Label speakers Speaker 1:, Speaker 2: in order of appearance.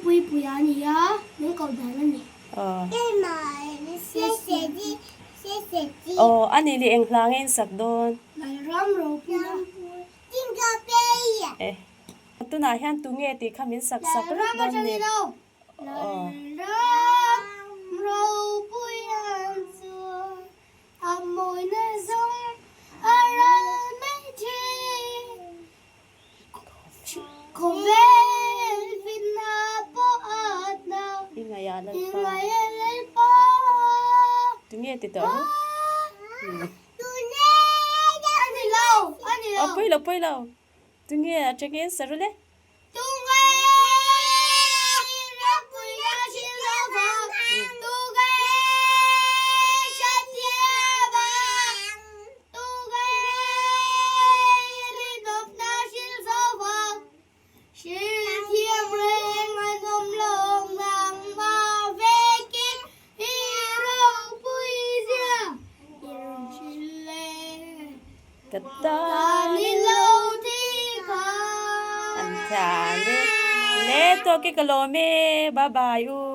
Speaker 1: pui pui ani ya nên cầu đàn này
Speaker 2: cái mà xe anh đi anh lang anh sạc đôn
Speaker 1: lại ram rồi pui đó
Speaker 2: tin cà phê tu na hian tu nghe thì khám in sạc sạc rất
Speaker 1: ram
Speaker 2: đôn
Speaker 1: cho đi
Speaker 2: nè
Speaker 1: đâu lại ram rồi pui ăn xưa âm môi nơi giống ara mấy chi cô bé vina po at nào
Speaker 2: ingayalan pa
Speaker 1: ingayalan pa
Speaker 2: tu nghe thì tao
Speaker 1: Ani lau
Speaker 2: poi lau tu nghe chắc nghe sạc rồi đấy kata anh chàng le to cái kalome bye bye u